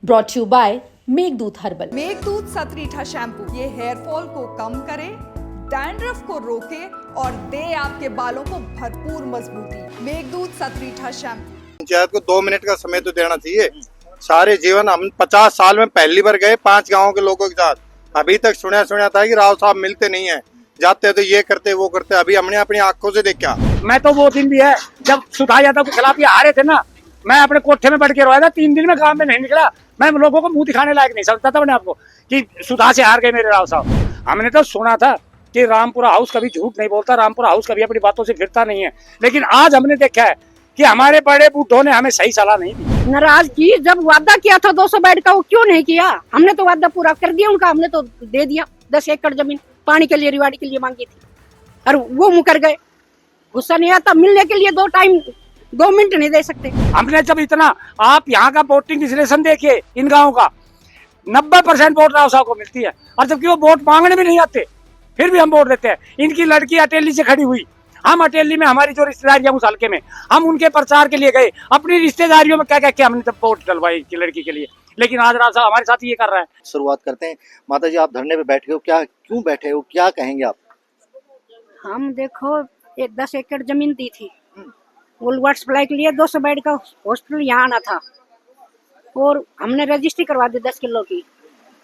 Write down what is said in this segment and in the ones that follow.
Brought you by Meghdoot herbal. Meghdoot Satritha shampoo ये hair fall को कम करे, डैंड्रफ को रोके और दे आपके बालों को भरपूर मजबूती। मेघदूत सतरीठा शैम्पू। पंचायत को 2 मिनट का समय तो देना चाहिए। सारे जीवन हम 50 साल में पहली बार गए 5 गांवों के लोगों के साथ। अभी तक सुना था कि राव साहब मिलते नहीं है, जाते तो ये करते वो करते। अभी हमने अपनी आंखों से देखा। मैं तो वो दिन भी है जब सुधा यादव के खिलाफ ये हारे थे ना, मैं अपने कोठे में बैठ के रोया था। 3 दिन में गांव में नहीं निकला। मैं लोगों को मुंह दिखाने लायक नहीं समझता था अपने आपको कि सुधा से हार गए मेरे राव साहब। हमने तो सुना था कि रामपुरा हाउस कभी झूठ नहीं बोलता, रामपुरा हाउस कभी अपनी बातों से फिरता नहीं है। लेकिन आज हमने देखा है कि हमारे बड़े बूढ़ों ने हमें सही सलाह नहीं दी। नाराजगी जब वादा किया था 200 बेड का, वो क्यों नहीं किया? हमने तो वादा पूरा कर दिया उनका। हमने तो दे दिया 10 एकड़ जमीन पानी के लिए, रिवाड़ी के लिए मांगी थी और वो मुकर गए। गुस्सा नहीं आता, मिलने के लिए 2 मिनट नहीं दे सकते। हमने जब इतना, आप यहाँ का वोटिंग रिजर्वेशन देखिए इन गाँव का, 90% वोट राव साहब को मिलती है। और जबकि वो वोट मांगने भी नहीं आते, फिर भी हम वोट देते हैं। इनकी लड़की अटेली से खड़ी हुई, हम अटेली में हमारी जो रिश्तेदारी है उस हल्के में, हम उनके प्रचार के लिए गए। अपनी रिश्तेदारियों में क्या क्या किया हमने, तब वोट डलवाई की लड़की के लिए। लेकिन आज राव साहब हमारे साथ ये कर रहा है। शुरुआत करते हैं। माता जी, आप धरने पे बैठे हो, क्या क्यों बैठे हो, क्या कहेंगे आप? हम देखो, ये 10 एकड़ जमीन दी थी वुलवर्थ सप्लाई के लिए। 200 बेड का हॉस्पिटल यहाँ आना था और हमने रजिस्ट्री करवा दी 10 किलो की।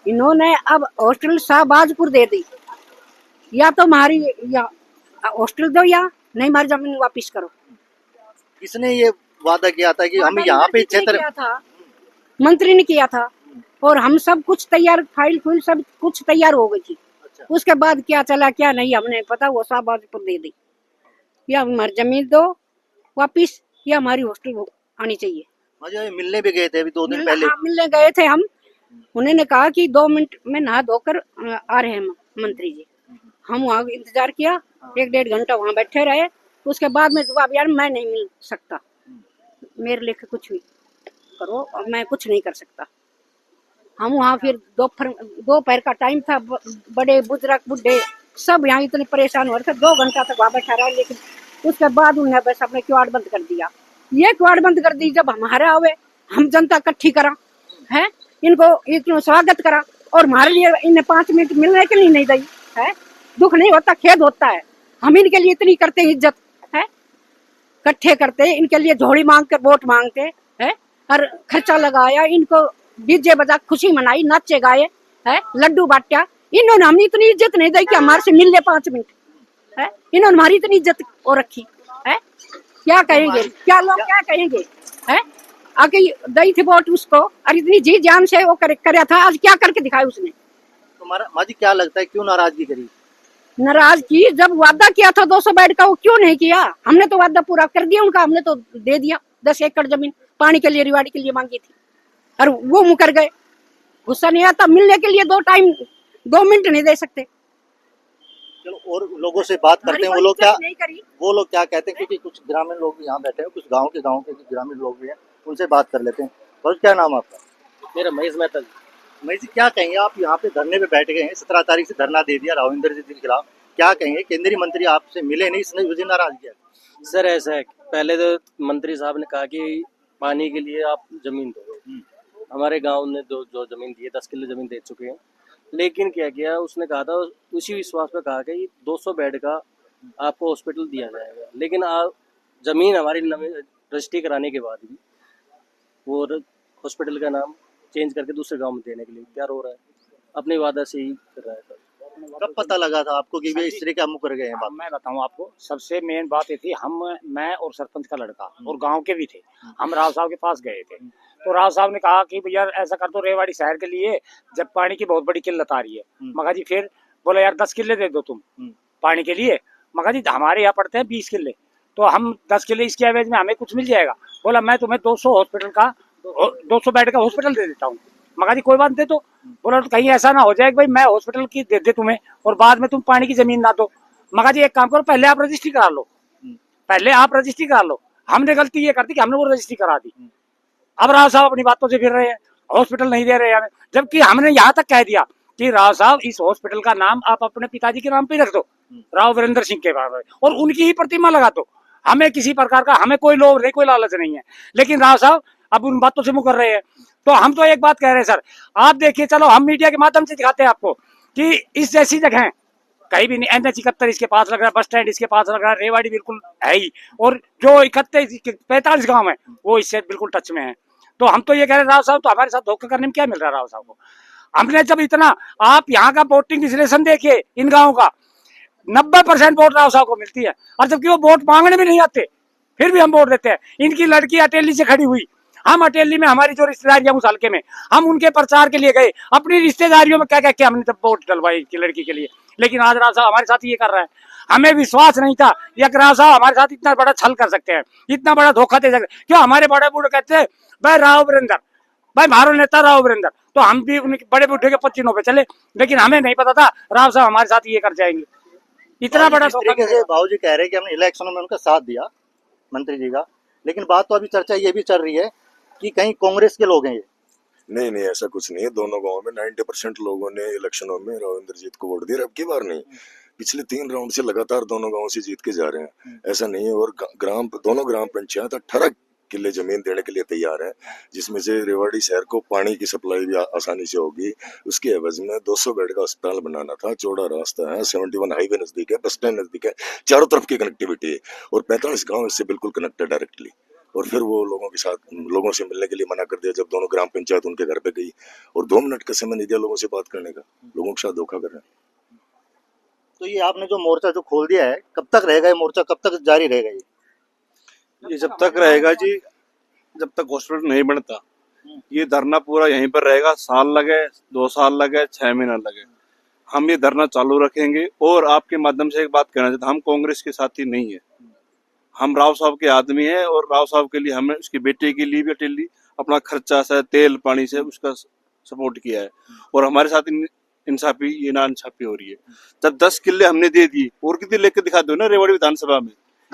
इन्होंने अब हॉस्टल शाहबाजपुर दे दी। या तो हमारी हॉस्टल दो या नहीं, हमारी जमीन वापिस करो। किसने ये वादा किया था कि हम यहाँ पे क्षेत्र? मंत्री ने किया था और हम सब कुछ तैयार, फाइल फुल सब कुछ तैयार हो गई थी। अच्छा। उसके बाद क्या चला क्या नहीं हमने पता। वो शाहबाजपुर दे दी। या हमारी जमीन दो वापिस या हमारी हॉस्टल आनी चाहिए। मुझे मिलने भी गए थे अभी 2 दिन पहले। मिलने गए थे हम। उन्होंने कहा कि 2 मिनट में नहा धोकर आ रहे हैं मंत्री जी। हम वहाँ इंतजार किया, 1-1.5 घंटा वहाँ बैठे रहे। उसके बाद में जवाब, यार मैं नहीं मिल सकता, मेरे लिए कुछ भी करो और मैं कुछ नहीं कर सकता। हम वहाँ फिर दोपहर का टाइम था, बड़े बुजुर्ग बुढ़े सब यहाँ इतने परेशान हो रहे थे। 2 घंटा तक वहाँ बैठा रहा। लेकिन उसके बाद उन्होंने बस अपने किवाड़ बंद कर दिया। ये किवाड़ बंद कर दी। जब हमारे आवे, हम जनता इकट्ठी करा है, इनको स्वागत करा और हमारे लिए इन्हें 5 मिनट मिलने के लिए नहीं दी है। दुख नहीं होता, खेद होता है। हम इनके लिए इतनी करते इज्जत है, इकट्ठे करते इनके लिए, झोड़ी मांग कर वोट मांगते है और खर्चा लगाया, इनको डीजे बजा खुशी मनाई, नाचे गाए है, लड्डू बांटा। इन्होंने हमें इतनी इज्जत नहीं दी कि हमारे से मिल ले 5 मिनट है। इन्होंने हमारी इतनी इज्जत और रखी है। क्या कहेंगे, क्या लोग क्या कहेंगे है? आगे गई थी वोट उसको और इतनी जी जान से वो करया था। आज क्या करके दिखाया उसने? तुम्हारा माँ जी क्या लगता है, क्यों नाराजगी करी? नाराजगी जब वादा किया था 200 बेड का, वो क्यों नहीं किया? हमने तो वादा पूरा कर दिया उनका। हमने तो दे दिया 10 एकड़ जमीन पानी के लिए, रिवाड़ी के लिए मांगी थी और वो मुकर गए। गुस्सा नहीं आता, मिलने के लिए 2 मिनट नहीं दे सकते। चलो और लोगों से बात करते हैं। वो लोग क्या कहते हैं, क्योंकि कुछ ग्रामीण लोग भी यहाँ बैठे हैं, कुछ गाँव के ग्रामीण लोग भी हैं, उनसे बात कर लेते हैं। और क्या नाम आपका? मेरा महेश मेहता। महेश जी, क्या कहेंगे आप? यहाँ पे धरने पे बैठ गए हैं, 17 तारीख से धरना दे दिया राविंदर जी के खिलाफ। क्या कहेंगे? केंद्रीय मंत्री आपसे मिले नहीं, इसने मुझे नाराज किया। सर ऐसा है, पहले तो मंत्री साहब ने कहा कि पानी के लिए आप जमीन दो। हमारे गांव ने जो जमीन दी है, 10 किलो जमीन दे चुके हैं। लेकिन क्या किया, उसने कहा था, उसी विश्वास पे कहा कि 200 बेड का आपको हॉस्पिटल दिया जाएगा। लेकिन आप जमीन हमारी रजिस्ट्री कराने के बाद भी वो हॉस्पिटल का नाम चेंज करके दूसरे गांव में देने के लिए तैयार हो रहा है। अपने वादा से ही कर रहा है। कब पता लगा था आपको कि वे इस तरह के मुकर गए हैं? मैं बताऊं आपको, सबसे मेन बात ये थी, मैं और सरपंच का लड़का और गांव के भी थे, हम राव साहब के पास गए थे। तो राव साहब ने कहा कि भैया ऐसा कर दो, रेवाड़ी शहर के लिए जब पानी की बहुत बड़ी किल्लत आ रही है। मगा जी फिर बोला, यार 10 किले दे दो तुम पानी के लिए। मगा जी हमारे यहाँ पड़ते हैं 20 किले, तो हम 10 किले इसके एवज में हमें कुछ मिल जाएगा। बोला, मैं तुम्हें 200 बेड का हॉस्पिटल दे देता हूँ। मगा जी कोई बात दे दो। बोला, तो कहीं ऐसा ना हो जाए कि भाई मैं हॉस्पिटल की दे दे तुम्हें और बाद में तुम पानी की जमीन ना दो। मगा जी एक काम करो, पहले आप रजिस्ट्री करा लो। हमने गलती ये कर दी कि हमने वो रजिस्ट्री करा दी। अब राव साहब अपनी बातों से फिर रहे हैं, हॉस्पिटल नहीं दे रहे हमें। जबकि हमने यहाँ तक कह दिया कि राव साहब इस हॉस्पिटल का नाम आप अपने पिताजी के नाम पे रख दो, राव वीरेंद्र सिंह के बारे में, और उनकी ही प्रतिमा लगा दो। हमें किसी प्रकार का, हमें कोई लोभ नहीं, कोई लालच नहीं है। लेकिन राव साहब अब उन बातों से मुकर रहे हैं। तो हम तो एक बात कह रहे हैं सर, आप देखिए, चलो हम मीडिया के माध्यम से दिखाते हैं आपको कि इस जैसी जगह है कहीं भी नहीं। NH 71 इसके पास लग रहा है, बस स्टैंड इसके पास लग रहा है, रेवाड़ी बिल्कुल है ही, और जो 45 गांव है वो इससे बिल्कुल टच में है। तो हम तो ये कह रहे हैं राव साहब, तो हमारे साथ धोखा करने में क्या मिल रहा है राव साहब को? हमने जब इतना, आप यहाँ का वोटिंग विश्लेषण देखिए इन गाँव का, 90% वोट राव साहब को मिलती है, और जबकि वो वोट मांगने भी नहीं आते फिर भी हम वोट देते हैं। इनकी लड़की अटेली से खड़ी हुई, हम अटेली में हमारी जो रिश्तेदारियां उस हल्के में, हम उनके प्रचार के लिए गए, अपनी रिश्तेदारियों में क्या क्या किया हमने, तब वोट डलवाई की लड़की के लिए। लेकिन आज राव साहब हमारे साथ ये कर रहा है। हमें विश्वास नहीं था ये राव साहब हमारे साथ इतना बड़ा छल कर सकते हैं, इतना बड़ा धोखा दे सकते हैं। क्यों? हमारे बड़े बूढ़े कहते हैं भाई राव वीरेंद्र, भाई मारो नेता राव वीरेंद्र, तो हम भी उनके बड़े बूढ़े के पच्चीनों पे चले, लेकिन हमें नहीं पता था राव साहब हमारे साथ ये कर जाएंगे। इतना बड़ा तरीके से बाबूजी कह रहे हैं कि हमने इलेक्शनों में उनका साथ दिया मंत्री जी का, लेकिन बात तो अभी चर्चा ये भी चल रही है कि कहीं कांग्रेस के लोग हैं ये। नहीं नहीं, ऐसा कुछ नहीं है। दोनों गांव में 90% लोगों ने इलेक्शनों में राव इंद्रजीत को वोट दिया। अब की बार नहीं, पिछले 3 राउंड से लगातार दोनों गांव से जीत के जा रहे हैं, ऐसा नहीं है। और दोनों ग्राम पंचायत 18 किले जमीन देने के लिए तैयार है, जिसमें से रेवाड़ी शहर को पानी की सप्लाई भी आसानी से होगी। उसके एवज में 200 बेड का अस्पताल बनाना था, चौड़ा रास्ता है, 71 हाईवे नजदीक है, बस स्टैंड नजदीक है, चारों तरफ की कनेक्टिविटी है, और 45 गांव इससे बिल्कुल कनेक्टेड डायरेक्टली। और फिर वो लोगों के साथ, लोगों से मिलने के लिए मना कर दिया जब दोनों ग्राम पंचायत उनके घर पे गई, और 2 मिनट का समय नहीं दिया लोगों से बात करने का। लोगों के साथ धोखा कर रहे हैं। तो ये आपने जो मोर्चा जो खोल दिया है, कब तक रहेगा ये मोर्चा, कब तक जारी रहेगा ये जब तक रहेगा जी, जब तक हॉस्पिटल नहीं बनता। ये धरना पूरा यहीं पर रहेगा, साल लगे, 2 साल लगे, 6 महीना लगे, हम ये धरना चालू रखेंगे। और आपके माध्यम से एक बात कहना चाहता हूं, हम कांग्रेस के साथी नहीं है, हम राव साहब के आदमी हैं, और राव साहब के लिए हमने उसकी बेटे के लिए भी अटेली अपना खर्चा से, तेल पानी से उसका सपोर्ट किया है। और हमारे साथ इंसाफी, ये नाइंसाफी हो रही है। जब 10 किले हमने दे दिए, और कितने लेके दिखा दो ना, रेवाड़ी विधानसभा में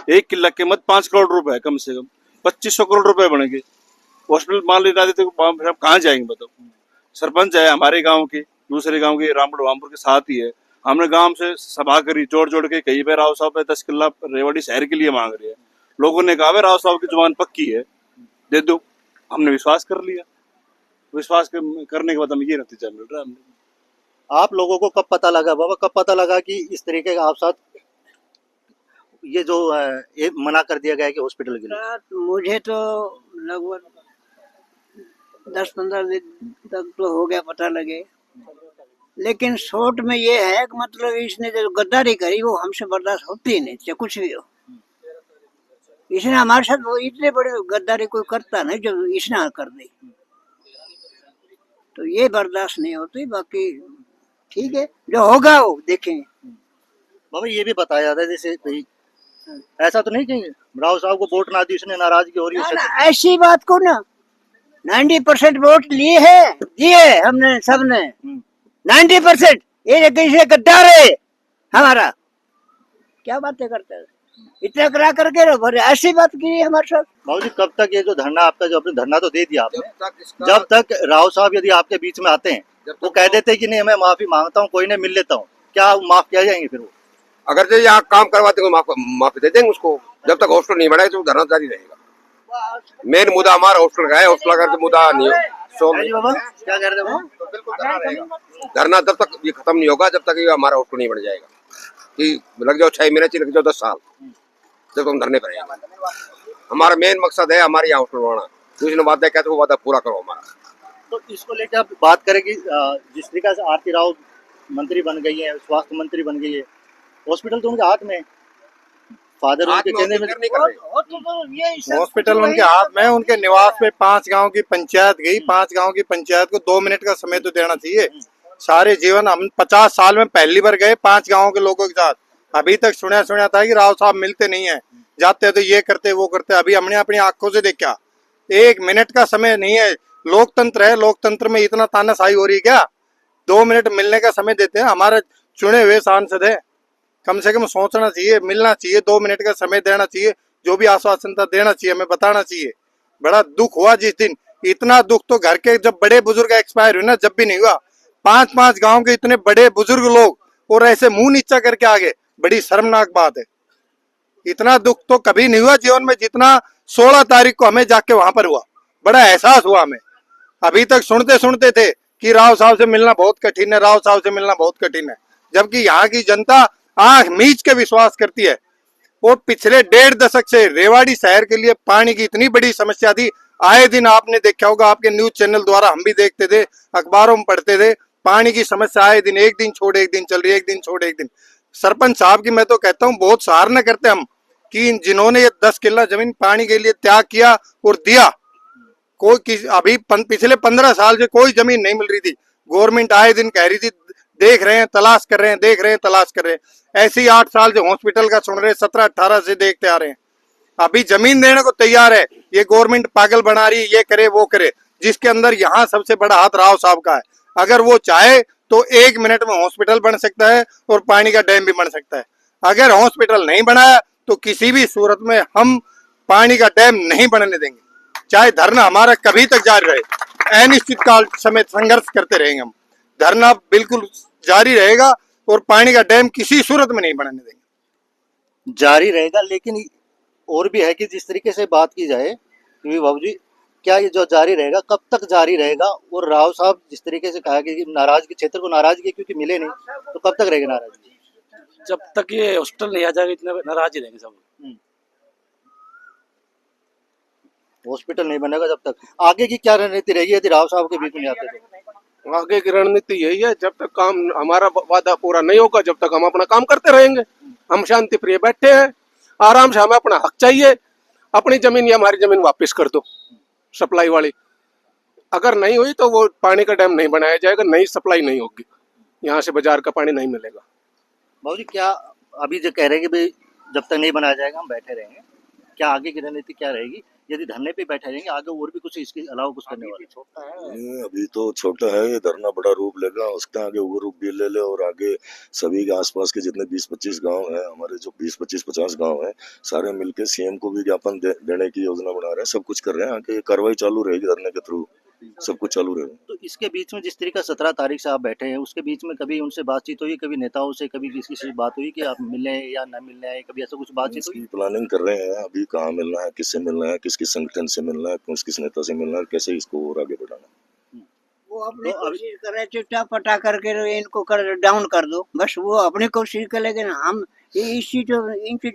1 किला कीमत 5 करोड़ रुपए है, कम से कम 2500 करोड़ रुपए बनेंगे। हॉस्पिटल मान लेना देते हम कहाँ जाएंगे बताओ? सरपंच है हमारे गांव के, दूसरे गांव के रामपुर के साथ ही है, हमने गांव से सभा करी, जोड़ के कहीं पे राव साहब 10 किला रेवाड़ी शहर के लिए मांग रहे हैं। लोगों ने कहा राव साहब की जुबान पक्की है, दे दो। हमने विश्वास कर लिया, विश्वास करने के बाद हमें ये नतीजा मिल रहा है। हमने, आप लोगों को कब पता लगा बाबा, कब पता लगा कि इस तरीके का आप साथ ये जो ये मना कर दिया गया है कि हॉस्पिटल के लिए? मुझे तो लगभग 10-15 दिन तक तो हो गया पता लगे, लेकिन शॉर्ट में ये है कि मतलब इसने जो गद्दारी करी वो हमसे बर्दाश्त होती नहीं, चाहे कुछ भी हो। इसने हमारे साथ वो इतने बड़े गद्दारी कोई करता नहीं जो इसने कर दी, तो ये बर्दाश्त नहीं होती। बाकी ठीक है, जो होगा वो देखेंगे। बाबा ये भी बताया जाता है जैसे भाई ऐसा तो नहीं कि राव साहब को वोट ना दी इसने नाराजगी हो रही है, ऐसी बात को ना 90% वोट लिए है, दिए हमने सबने 90%। ये कैसे गद्दार है हमारा, क्या बातें करते हैं, इतना करा करके भरे ऐसी बात की हमारे साथ। बाबूजी कब तक ये जो धरना आपका, जो आपने धरना तो दे दिया आपने, जब तक राव साहब यदि आपके बीच में आते हैं वो कह देते कि नहीं मैं माफी मांगता हूँ, कोई नहीं मिल लेता हूँ, क्या माफ किया जाएंगे फिर वो? अगर जो यहाँ काम करवाते हैं माफी दे देंगे उसको। जब तक हॉस्टल नहीं बनाए तो धरना जारी रहेगा। मेन मुद्दा हमारा हॉस्टल का है, हॉस्टल अगर मुद्दा नहीं हो बाबा क्या कह रहे थे? तो बिल्कुल धरना रहेगा। धरना जब तक ये खत्म नहीं होगा, जब तक ये हमारा हॉस्टल नहीं बन जाएगा। कि लग जाओ 6 महीने, लग जाओ 10 साल, जब तक हम धरने पर रहेंगे। हमारा मेन मकसद है हमारे यहाँ हॉस्टल बनाना। दूसरी वादा कहते वो वादा पूरा करो हमारा। तो इसको लेकर आप बात करें कि जिस तरीके से आरती राव मंत्री बन गई है, स्वास्थ्य मंत्री बन गई है, हॉस्पिटल तो उनके हाथ में, फादर उनके कहने में, हॉस्पिटल उनके हाथ में, उनके निवास पे 5 गांव की पंचायत गई। 5 गांव की पंचायत को 2 मिनट का समय तो देना चाहिए। सारे जीवन हम 50 साल में पहली बार गए 5 गांव के लोगों के साथ। अभी तक सुना था कि राव साहब मिलते नहीं है, जाते तो ये करते वो करते। अभी हमने अपनी आंखों से देखा, 1 मिनट का समय नहीं है। लोकतंत्र है, लोकतंत्र में इतना तानाशाही हो रही है क्या? 2 मिनट मिलने का समय देते हैं। हमारे चुने हुए सांसद है, कम से कम सोचना चाहिए, मिलना चाहिए, 2 मिनट का समय देना चाहिए, जो भी आश्वासन था देना चाहिए, हमें बताना चाहिए। बड़ा दुख हुआ जिस दिन। इतना दुख तो घर के जब बड़े बुजुर्ग एक्सपायर हुए ना, जब भी नहीं हुआ। 5-5 गांव के इतने बड़े बुजुर्ग लोग और ऐसे मुंह नीचा करके आगे, बड़ी शर्मनाक बात है। इतना दुख तो कभी नहीं हुआ जीवन में जितना 16 तारीख को हमें जाके वहां पर हुआ। बड़ा एहसास हुआ हमें। अभी तक सुनते सुनते थे कि राव साहब से मिलना बहुत कठिन है, राव साहब से मिलना बहुत कठिन है, जबकि यहाँ की जनता आंख मीच के विश्वास करती है। और पिछले 1.5 दशक से रेवाड़ी शहर के लिए पानी की इतनी बड़ी समस्या थी। आए दिन आपने देखा होगा, आपके न्यूज चैनल द्वारा हम भी देखते थे, अखबारों में पढ़ते थे, पानी की समस्या आए दिन, एक दिन छोड़ एक दिन चल रही है, एक दिन छोड़ एक दिन। सरपंच साहब की मैं तो कहता हूँ बहुत सराहना करते हम कि जिन्होंने ये 10 किला जमीन पानी के लिए त्याग किया और दिया। अभी पिछले 15 साल से कोई जमीन नहीं मिल रही थी। गवर्नमेंट आए दिन कह रही थी देख रहे हैं, तलाश कर रहे हैं, देख रहे हैं, तलाश कर रहे हैं। ऐसे ही 8 साल से हॉस्पिटल का सुन रहे हैं, 17-18 से देखते आ रहे हैं। अभी जमीन देने को तैयार है। ये गवर्नमेंट पागल बना रही है, ये करे वो करे, जिसके अंदर यहाँ सबसे बड़ा हाथ राव साहब का है। अगर वो चाहे तो 1 मिनट में हॉस्पिटल बन सकता है और पानी का डैम भी बन सकता है। अगर हॉस्पिटल नहीं बनाया तो किसी भी सूरत में हम पानी का डैम नहीं बनने देंगे, चाहे धरना हमारा कभी तक जारी रहे। अनिश्चितकाल समय संघर्ष करते रहेंगे हम। धरना बिल्कुल जारी रहेगा और पानी का डैम किसी सूरत में नहीं बनाने देंगे। जारी रहेगा, लेकिन और भी है कि जिस तरीके से बात की जाए कि बाबू जी, क्या ये जो जारी रहेगा कब तक जारी रहेगा? और राव साहब जिस तरीके से कहा कि नाराजगी, क्षेत्र को नाराजगी क्योंकि मिले नहीं, तो कब तक रहेगी नाराजगी? जब तक ये हॉस्पिटल नहीं आ जाएगा इतने नाराज ही रहेंगे सब। हॉस्पिटल नहीं बनेगा जब तक। आगे की क्या रणनीति रहेगी यदि राव साहब के बीच में आते तो? आगे की रणनीति यही है, जब तक काम हमारा वादा पूरा नहीं होगा जब तक हम अपना काम करते रहेंगे। हम शांति प्रिय बैठे हैं, आराम से, हमें अपना हक चाहिए। अपनी जमीन या हमारी जमीन वापस कर दो सप्लाई वाली। अगर नहीं हुई तो वो पानी का डैम नहीं बनाया जाएगा, नई सप्लाई नहीं होगी, यहाँ से बाजार का पानी नहीं मिलेगा। बाबू जी, क्या अभी जो कह रहे हैं कि भाई जब तक नहीं बनाया जाएगा हम बैठे रहेंगे, क्या आगे की रणनीति क्या रहेगी? यदि धरने पे बैठे रहेंगे आगे और भी कुछ इसके अलावा कुछ करने वाले? अभी तो छोटा है, ये धरना बड़ा रूप लेगा, उसके आगे वो रूप भी ले ले। और आगे सभी के आसपास के जितने 20-25 गांव हैं, हमारे जो 20-25-50 गांव हैं, सारे मिलके सीएम को भी ज्ञापन देने की योजना बना रहे हैं। सब कुछ कर रहे हैं, आगे कार्रवाई चालू रहेगी धरने के थ्रू, सब कुछ चालू रहेगा। तो इसके बीच में जिस तरीका 17 तारीख से आप बैठे हैं, उसके बीच में कभी उनसे बातचीत हुई, कभी नेताओं से, कभी किसी से बात हुई कि आप मिलने या न मिलने आए, कभी ऐसा कुछ बातचीत हुई? प्लानिंग कर रहे हैं अभी, कहाँ मिलना है, किससे मिलना है, किस संगठन से मिलना है, किस नेता से मिलना है, कैसे इसको और आगे बढ़ाना। वो अपनी कोशिश कर रहे, चिट्टा पटा करके इनको कर डाउन कर दो, बस वो अपनी कोशिश कर, लेकिन हम इन चीजों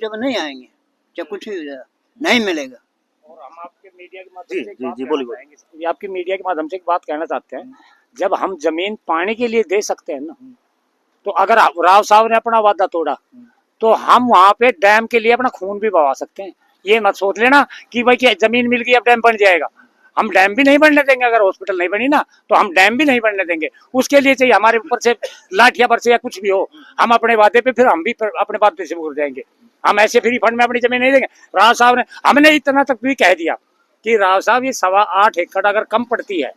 में नहीं आएंगे जब कुछ नहीं मिलेगा। और हम आपके मीडिया के माध्यम से आपके मीडिया के माध्यम से एक बात कहना चाहते हैं, जब हम जमीन पानी के लिए दे सकते हैं ना, तो अगर राव साहब ने अपना वादा तोड़ा तो हम वहां पे डैम के लिए अपना खून भी बहा सकते हैं। ये मत सोच लेना कि भाई क्या जमीन मिल गई अब डैम बन जाएगा। हम डैम भी नहीं बनने देंगे। अगर हॉस्पिटल नहीं बनी ना तो हम डैम भी नहीं बनने देंगे। उसके लिए चाहिए हमारे ऊपर से लाठियां बरसे या कुछ भी हो, हम अपने वादे पे फिर हम भी अपने वादे से मुकर जाएंगे। हम ऐसे फ्री फंड में अपनी जमीन नहीं देंगे। राव साहब ने, हमने इतना तक भी कह दिया कि राव साहब ये 8.25 एकड़ अगर कम पड़ती है,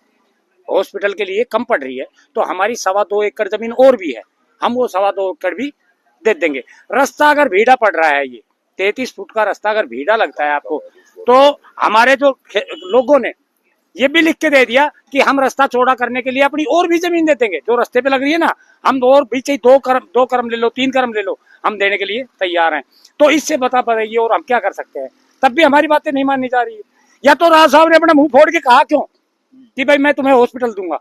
हॉस्पिटल के लिए कम पड़ रही है, तो हमारी 2.25 एकड़ जमीन और भी है, हम वो 2.25 एकड़ भी दे देंगे। रास्ता अगर भीड़ा पड़ रहा है, ये 33 फुट का रास्ता अगर भीड़ा लगता है आपको, तो हमारे जो लोगों ने ये भी लिख के दे दिया कि हम रास्ता चौड़ा करने के लिए अपनी और भी जमीन दे देंगे। जो रास्ते पे लग रही है ना, हम और भी चाहिए 2 करम ले लो, 3 करम ले लो, हम देने के लिए तैयार हैं। तो इससे बता पाएगी और हम क्या कर सकते हैं। तब भी हमारी बातें नहीं माननी जा रही है। या तो राव साहब ने अपना मुंह फोड़ के कहा क्यों कि भाई मैं तुम्हें हॉस्पिटल दूंगा,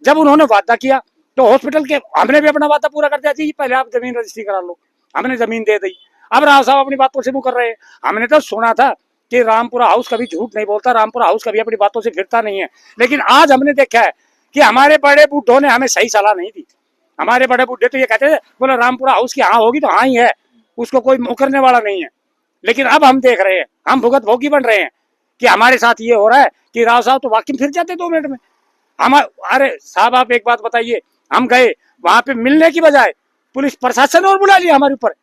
जब उन्होंने वादा किया तो हॉस्पिटल के हमने भी अपना वादा पूरा कर दिया जी, पहले आप जमीन रजिस्ट्री करा लो, हमने जमीन दे दी। अब राव साहब अपनी बातों से मुंह कर रहे हैं। हमने तो सुना था कि रामपुरा हाउस कभी झूठ नहीं बोलता, रामपुरा हाउस कभी अपनी बातों से फिरता नहीं है, लेकिन आज हमने देखा है कि हमारे बड़े बूढ़ों ने हमें सही सलाह नहीं दी। हमारे बड़े बूढ़े तो ये कहते थे, बोले रामपुरा हाउस की हाँ होगी तो हाँ ही है, उसको कोई मुकरने वाला नहीं है। लेकिन अब हम देख रहे हैं, हम भुगत भोगी बन रहे हैं कि हमारे साथ ये हो रहा है कि राव साहब तो वाकई फिर जाते 2 मिनट में। हम, अरे साहब आप एक बात बताइए, हम गए वहां पे मिलने की बजाय पुलिस प्रशासन और बुला लिया हमारे ऊपर,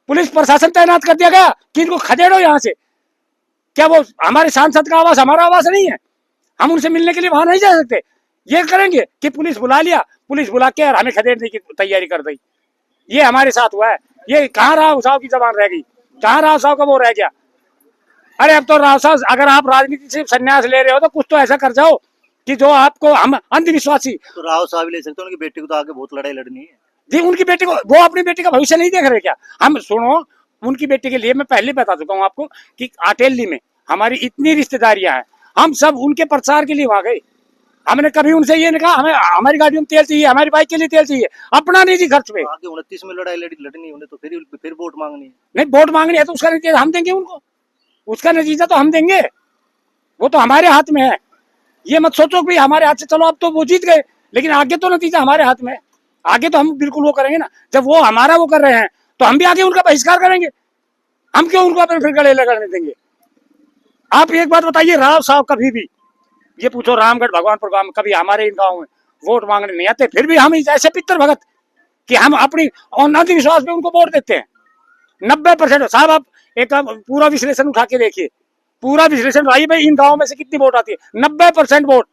पुलिस प्रशासन तैनात कर दिया गया कि इनको खदेड़ो यहाँ से। क्या वो हमारे सांसद का आवास हमारा आवास नहीं है? हम उनसे मिलने के लिए वहां नहीं जा सकते? ये करेंगे कि पुलिस बुला लिया, पुलिस बुला के और हमें खदेड़ने की तैयारी कर दी। ये हमारे साथ हुआ है। ये कहाँ राव साहब की जबान रह गई, कहाँ राव साहब का वो रह गया? अरे अब तो राव साहब, अगर आप राजनीति से संन्यास ले रहे हो तो कुछ तो ऐसा कर जाओ कि जो आपको, हम अंधविश्वासी। तो राव साहब ले सकते हैं, उनकी बेटी को तो आगे बहुत लड़ाई लड़नी है जी। उनकी बेटी को, वो अपनी बेटी का भविष्य नहीं देख रहे क्या? हम सुनो, उनकी बेटी के लिए मैं पहले बता चुका हूँ आपको कि आटेली में हमारी इतनी रिश्तेदारियां हैं, हम सब उनके प्रचार के लिए वहां गए। हमने कभी उनसे ये नहीं कहा हमें हमारी गाड़ियों में तेल चाहिए, हमारी बाइक के लिए तेल चाहिए, अपना निजी खर्च पे। आगे 29 में लड़ाई लड़नी उन्हें तो फिर वोट मांगनी है। नहीं, वोट मांगनी है तो उसका नतीजा हम देंगे उनको, उसका नतीजा तो हम देंगे, वो तो हमारे हाथ में है। ये मत सोचो कि हमारे हाथ से चलो अब तो वो जीत गए, लेकिन आगे तो नतीजा हमारे हाथ में है। आगे तो हम बिल्कुल वो करेंगे ना, जब वो हमारा वो कर रहे हैं तो हम भी आगे उनका बहिष्कार करेंगे। हम क्यों उनको अपने फिर गले लगाने देंगे? आप एक बात बताइए, राव साहब कभी भी ये पूछो रामगढ़ भगवानपुर गांव में कभी हमारे इन गाँव में वोट मांगने नहीं आते, फिर भी हम ऐसे पितर भगत कि हम अपनी अंधविश्वास पे उनको वोट देते हैं। 90% साहब, आप एक पूरा विश्लेषण उठा के देखिए, पूरा विश्लेषण भाई इन गाँव में से कितनी वोट आती है, 90% वोट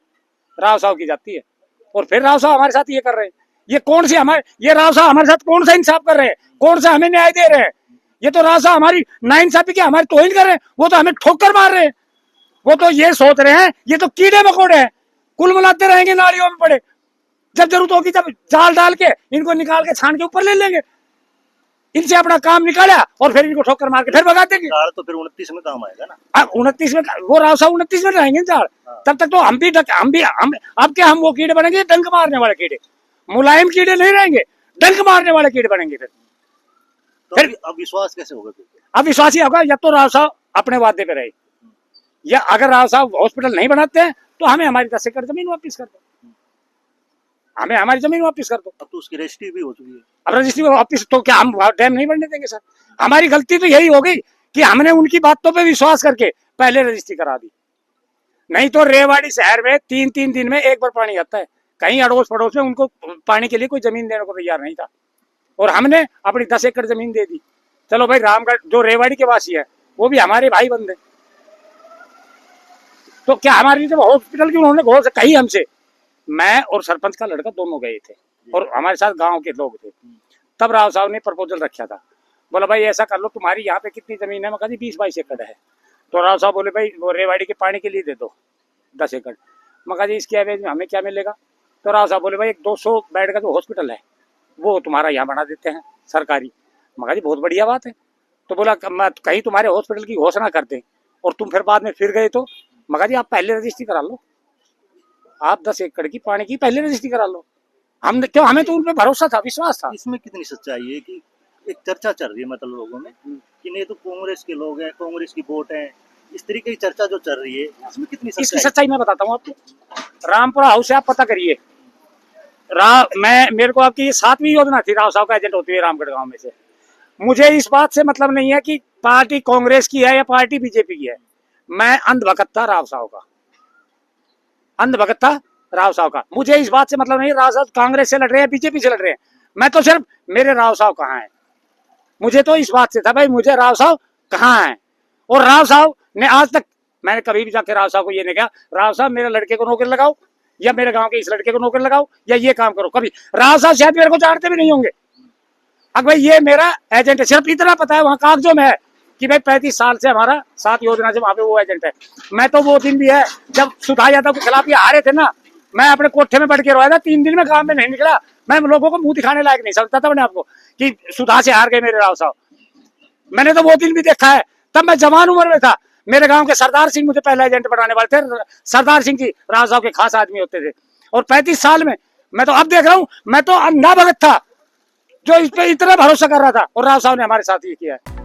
राव साहब की जाती है। और फिर राव साहब हमारे साथ ये कर रहे हैं, ये कौन सी हमारे, ये राव साहब हमारे साथ कौन सा इंसाफ कर रहे हैं, कौन सा हमें न्याय दे रहे हैं? ये तो राव साहब हमारी नाइंसाफी की हमारी तौहीन कर रहे हैं, वो तो हमें ठोकर मार रहे हैं। वो तो ये सोच रहे हैं ये तो कीड़े मकोड़े हैं, कुल मिलाते रहेंगे नालियों में पड़े, जब जरूरत होगी जब जाल डाल के इनको निकाल के छान के ऊपर ले लेंगे, इनसे अपना काम निकाला और फिर इनको ठोकर मार के फिर भगा देंगे। जाल तो फिर 29 में काम आएगा ना। 29 में वो राव साहब 29 में रहेंगे जाल, तब तक तो हम अब क्या हम वो कीड़े बनेंगे, डंक मारने वाले कीड़े, मुलायम कीड़े नहीं रहेंगे, डंक मारने वाले कीड़े बनेंगे। फिर अब विश्वास कैसे होगा? अब विश्वास ही होगा या तो राव साहब अपने वादे पे रहे, या अगर राव साहब हॉस्पिटल नहीं बनाते हैं तो हमें हमारी 10 एकड़ जमीन वापस कर दो, हमें हमारी जमीन वापस कर दो। अब तो उसकी रजिस्ट्री भी हो चुकी है। अब रजिस्ट्री वापस तो क्या हम डैम नहीं बनने देंगे? सर, हमारी गलती तो यही हो गई कि हमने उनकी बातों पे विश्वास करके पहले रजिस्ट्री करा दी। नहीं तो रेवाड़ी शहर में 3-3 दिन में एक बार पानी आता है, कहीं अड़ोस पड़ोस में उनको पानी के लिए कोई जमीन देने को तैयार नहीं था, और हमने अपनी 10 एकड़ जमीन दे दी। चलो भाई, रामगढ़ जो रेवाड़ी के वासी है वो भी हमारे भाई बंधे, तो क्या हमारे जब हॉस्पिटल की उन्होंने घोष कही हमसे, मैं और सरपंच का लड़का दोनों गए थे और हमारे साथ गांव के लोग थे, तब राव साहब ने प्रपोजल रखा था, बोला भाई ऐसा कर लो, तुम्हारी यहाँ पे कितनी जमीन है? मैं कहा जी 20-22 एकड़ है। तो राव साहब बोले भाई वो रेवाड़ी के पानी के लिए दे दो 10 एकड़। मैं कहा जी इसके एवज में हमें क्या मिलेगा? तो राव साहब बोले भाई एक 200 बेड का जो हॉस्पिटल है वो तुम्हारा यहाँ बना देते हैं सरकारी। मैं कहा जी बहुत बढ़िया बात है। तो बोला कहीं तुम्हारे हॉस्पिटल की घोषणा कर दें और तुम फिर बाद में फिर गए तो? मैं कहा जी आप पहले रजिस्ट्री करा लो, आप 10 एकड़ की पानी की पहले रजिस्ट्री करा लो। हम क्यों, हमें तो उन पर भरोसा था, विश्वास था। इसमें कितनी सच्चाई है कि एक चर्चा चल रही है मतलब लोगों में कि नहीं तो कांग्रेस के लोग हैं, कांग्रेस की वोट है, इस तरीके की चर्चा जो चल रही है, इसमें कितनी सच्चाई? इसकी सच्चाई मैं बताता हूँ आपको। रामपुरा हाउस से आप पता करिए, मेरे को आपकी 7वीं योजना थी, राव साहब का एजेंट होती है रामगढ़ गांव में से। मुझे इस बात से मतलब नहीं है कि पार्टी कांग्रेस की है या पार्टी बीजेपी की है, मैं अंधभक्त था राव साहब का, अंधभक्त था राव साहब का। मुझे इस बात से मतलब नहीं राव साहब कांग्रेस से लड़ रहे हैं बीजेपी से लड़ रहे हैं, मैं तो सिर्फ मेरे राव साहब कहाँ हैं, मुझे तो इस बात से था भाई मुझे राव साहब कहाँ हैं। और राव साहब ने आज तक, मैंने कभी भी जाके राव साहब को ये नहीं कहा राव साहब मेरे लड़के को नौकरी लगाओ या मेरे गांव के इस लड़के को नौकरी लगाओ या ये काम करो, कभी राव साहब शायद मेरे को जानते भी नहीं होंगे। अब भाई ये मेरा एजेंट है, सिर्फ इतना पता है वहाँ कागजों में है कि भाई 35 साल से हमारा 7 योजना से वहाँ पे वो एजेंट है। मैं तो वो दिन भी है जब सुधा यादव के खिलाफ ये हारे थे ना, मैं अपने कोठे में बैठ के रोया था, 3 दिन में काम में नहीं निकला, मैं लोगों को मुंह दिखाने लायक नहीं समझता था मैंने आपको कि सुधा से हार गए मेरे राव साहब। मैंने तो वो दिन भी देखा है, तब मैं जवान उम्र में था, मेरे गांव के सरदार सिंह मुझे पहला एजेंट बनाने वाले थे, सरदार सिंह जी राव साहब के खास आदमी होते थे। और 35 साल में मैं तो अब देख रहा हूँ, मैं तो अंधा भगत था जो इस पे इतना भरोसा कर रहा था, और राव साहब ने हमारे साथ ये किया है।